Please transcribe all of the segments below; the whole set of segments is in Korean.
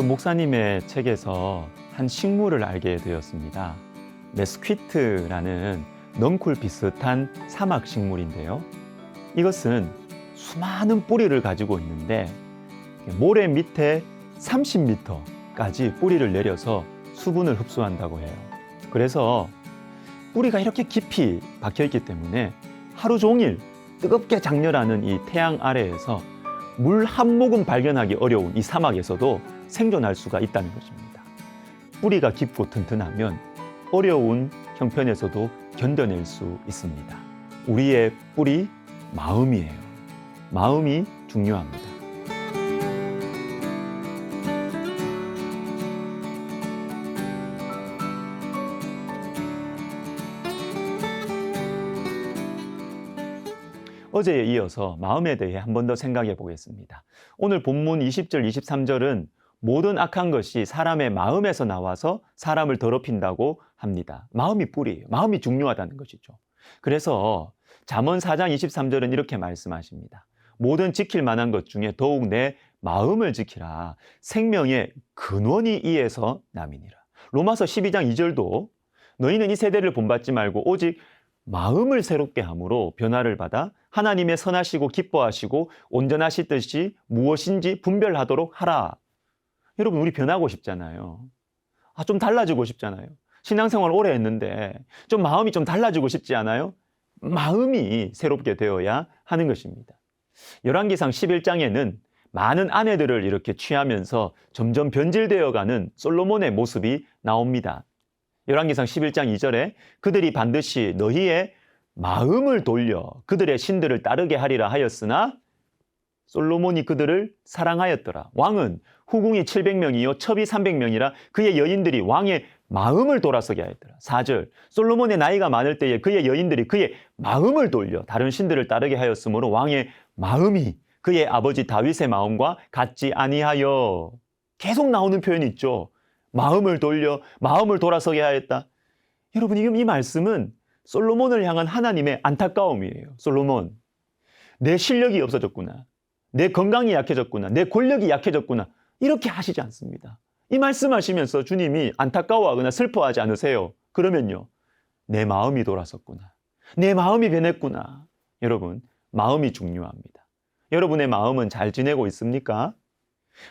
목사님의 책에서 한 식물을 알게 되었습니다. 메스퀴트라는 넝쿨 비슷한 사막 식물인데요. 이것은 수많은 뿌리를 가지고 있는데 모래 밑에 30m까지 뿌리를 내려서 수분을 흡수한다고 해요. 그래서 뿌리가 이렇게 깊이 박혀 있기 때문에 하루 종일 뜨겁게 장렬하는 이 태양 아래에서 물 한 모금 발견하기 어려운 이 사막에서도 생존할 수가 있다는 것입니다. 뿌리가 깊고 튼튼하면 어려운 형편에서도 견뎌낼 수 있습니다. 우리의 뿌리, 마음이에요. 마음이 중요합니다. 어제에 이어서 마음에 대해 한 번 더 생각해 보겠습니다. 오늘 본문 20절, 23절은 모든 악한 것이 사람의 마음에서 나와서 사람을 더럽힌다고 합니다. 마음이 뿌리예요. 마음이 중요하다는 것이죠. 그래서 잠언 4장 23절은 이렇게 말씀하십니다. 모든 지킬 만한 것 중에 더욱 내 마음을 지키라. 생명의 근원이 이에서 남이니라. 로마서 12장 2절도 너희는 이 세대를 본받지 말고 오직 마음을 새롭게 함으로 변화를 받아 하나님의 선하시고 기뻐하시고 온전하신 뜻이 무엇인지 분별하도록 하라. 여러분, 우리 변하고 싶잖아요. 좀 달라지고 싶잖아요. 신앙생활 오래 했는데 좀 마음이 좀 달라지고 싶지 않아요? 마음이 새롭게 되어야 하는 것입니다. 열왕기상 11장에는 많은 아내들을 이렇게 취하면서 점점 변질되어가는 솔로몬의 모습이 나옵니다. 열왕기상 11장 2절에 그들이 반드시 너희의 마음을 돌려 그들의 신들을 따르게 하리라 하였으나 솔로몬이 그들을 사랑하였더라. 왕은 후궁이 700명이요 첩이 300명이라 그의 여인들이 왕의 마음을 돌아서게 하였더라. 4절 솔로몬의 나이가 많을 때에 그의 여인들이 그의 마음을 돌려 다른 신들을 따르게 하였으므로 왕의 마음이 그의 아버지 다윗의 마음과 같지 아니하여. 계속 나오는 표현이 있죠. 마음을 돌려 마음을 돌아서게 하였다. 여러분, 이 말씀은 솔로몬을 향한 하나님의 안타까움이에요. 솔로몬, 내 실력이 없어졌구나. 내 건강이 약해졌구나. 내 권력이 약해졌구나. 이렇게 하시지 않습니다. 이 말씀하시면서 주님이 안타까워하거나 슬퍼하지 않으세요. 그러면요, 내 마음이 돌아섰구나. 내 마음이 변했구나. 여러분, 마음이 중요합니다. 여러분의 마음은 잘 지내고 있습니까?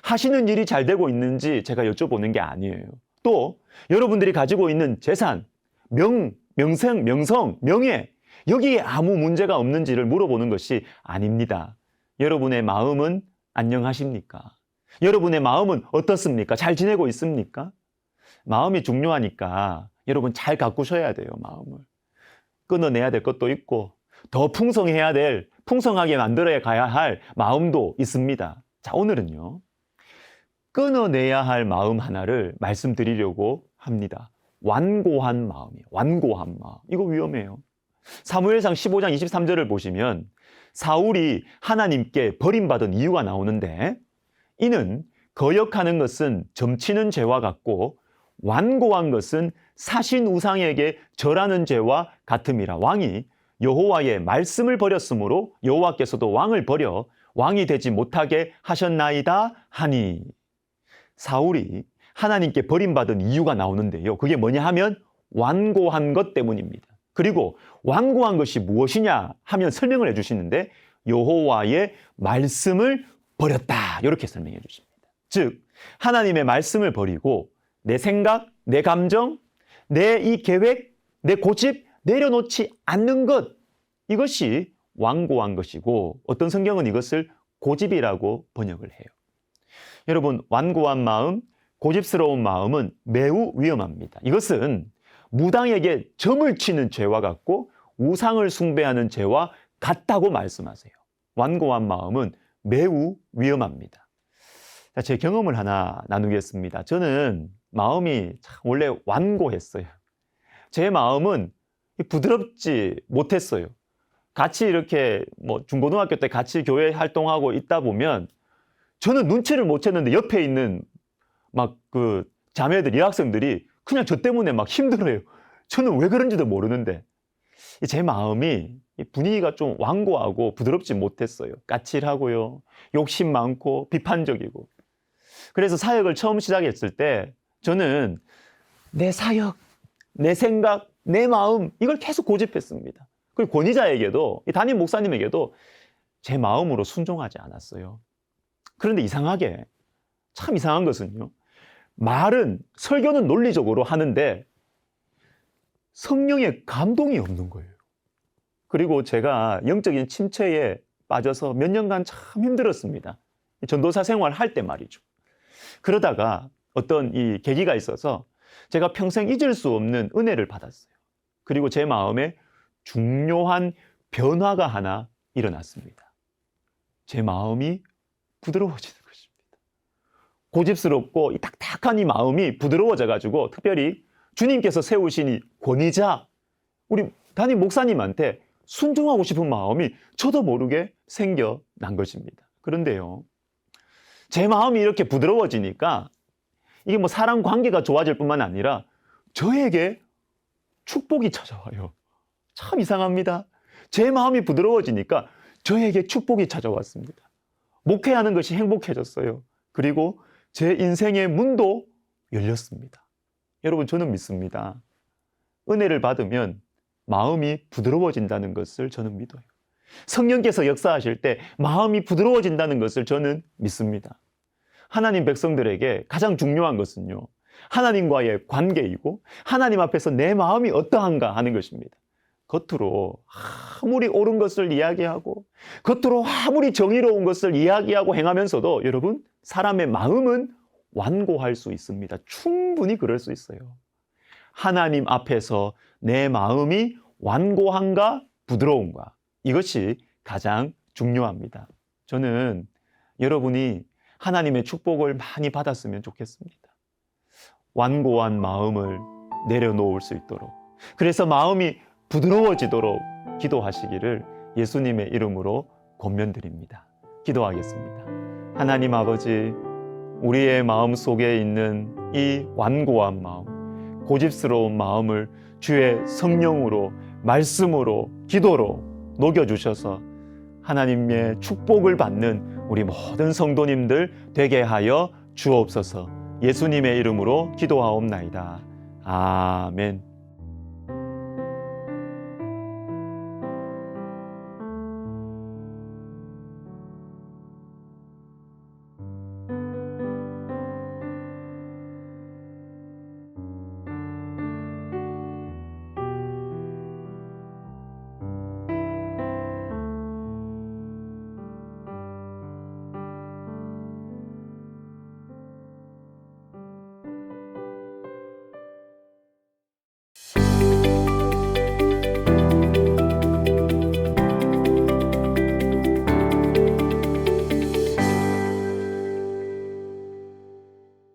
하시는 일이 잘 되고 있는지 제가 여쭤보는 게 아니에요. 또 여러분들이 가지고 있는 재산, 명성, 명예, 여기에 아무 문제가 없는지를 물어보는 것이 아닙니다. 여러분의 마음은 안녕하십니까? 여러분의 마음은 어떻습니까? 잘 지내고 있습니까? 마음이 중요하니까 여러분 잘 가꾸셔야 돼요. 마음을 끊어내야 될 것도 있고 더 풍성하게 만들어야 가야 할 마음도 있습니다. 자, 오늘은요, 끊어내야 할 마음 하나를 말씀드리려고 합니다. 완고한 마음이에요. 완고한 마음. 이거 위험해요. 사무엘상 15장 23절을 보시면 사울이 하나님께 버림받은 이유가 나오는데 이는 거역하는 것은 점치는 죄와 같고 완고한 것은 사신 우상에게 절하는 죄와 같음이라. 왕이 여호와의 말씀을 버렸으므로 여호와께서도 왕을 버려 왕이 되지 못하게 하셨나이다 하니. 사울이 하나님께 버림받은 이유가 나오는데요, 그게 뭐냐 하면 완고한 것 때문입니다. 그리고 완고한 것이 무엇이냐 하면 설명을 해주시는데 여호와의 말씀을 버렸다, 이렇게 설명해 주십니다. 즉 하나님의 말씀을 버리고 내 생각, 내 감정, 내 이 계획, 내 고집 내려놓지 않는 것, 이것이 완고한 것이고 어떤 성경은 이것을 고집이라고 번역을 해요. 여러분, 완고한 마음, 고집스러운 마음은 매우 위험합니다. 이것은 무당에게 점을 치는 죄와 같고 우상을 숭배하는 죄와 같다고 말씀하세요. 완고한 마음은 매우 위험합니다. 자, 제 경험을 하나 나누겠습니다. 저는 마음이 원래 완고했어요. 제 마음은 부드럽지 못했어요. 같이 이렇게 중고등학교 때 같이 교회 활동하고 있다 보면 저는 눈치를 못 챘는데 옆에 있는 자매들, 여학생들이 그냥 저 때문에 막 힘들어요. 저는 왜 그런지도 모르는데 제 마음이 분위기가 좀 완고하고 부드럽지 못했어요. 까칠하고요, 욕심 많고 비판적이고. 그래서 사역을 처음 시작했을 때 저는 내 사역, 내 생각, 내 마음 이걸 계속 고집했습니다. 그리고 권위자에게도, 이 담임 목사님에게도 제 마음으로 순종하지 않았어요. 그런데 이상하게, 참 이상한 것은요, 말은, 설교는 논리적으로 하는데 성령의 감동이 없는 거예요. 그리고 제가 영적인 침체에 빠져서 몇 년간 참 힘들었습니다. 전도사 생활 할 때 말이죠. 그러다가 어떤 이 계기가 있어서 제가 평생 잊을 수 없는 은혜를 받았어요. 그리고 제 마음에 중요한 변화가 하나 일어났습니다. 제 마음이 부드러워지는 것입니다. 고집스럽고 이 딱딱한 이 마음이 부드러워져가지고 특별히 주님께서 세우신 이 권위자, 우리 담임 목사님한테 순종하고 싶은 마음이 저도 모르게 생겨난 것입니다. 그런데요, 제 마음이 이렇게 부드러워지니까 이게 뭐 사람 관계가 좋아질 뿐만 아니라 저에게 축복이 찾아와요. 참 이상합니다. 제 마음이 부드러워지니까 저에게 축복이 찾아왔습니다. 목회하는 것이 행복해졌어요. 그리고 제 인생의 문도 열렸습니다. 여러분, 저는 믿습니다. 은혜를 받으면 마음이 부드러워진다는 것을 저는 믿어요. 성령께서 역사하실 때 마음이 부드러워진다는 것을 저는 믿습니다. 하나님 백성들에게 가장 중요한 것은요, 하나님과의 관계이고 하나님 앞에서 내 마음이 어떠한가 하는 것입니다. 겉으로 아무리 옳은 것을 이야기하고 겉으로 아무리 정의로운 것을 이야기하고 행하면서도 여러분, 사람의 마음은 완고할 수 있습니다. 충분히 그럴 수 있어요. 하나님 앞에서 내 마음이 완고한가 부드러운가, 이것이 가장 중요합니다. 저는 여러분이 하나님의 축복을 많이 받았으면 좋겠습니다. 완고한 마음을 내려놓을 수 있도록, 그래서 마음이 부드러워지도록 기도하시기를 예수님의 이름으로 권면드립니다. 기도하겠습니다. 하나님 아버지, 우리의 마음 속에 있는 이 완고한 마음, 고집스러운 마음을 주의 성령으로, 말씀으로, 기도로 녹여주셔서 하나님의 축복을 받는 우리 모든 성도님들 되게 하여 주옵소서. 예수님의 이름으로 기도하옵나이다. 아멘.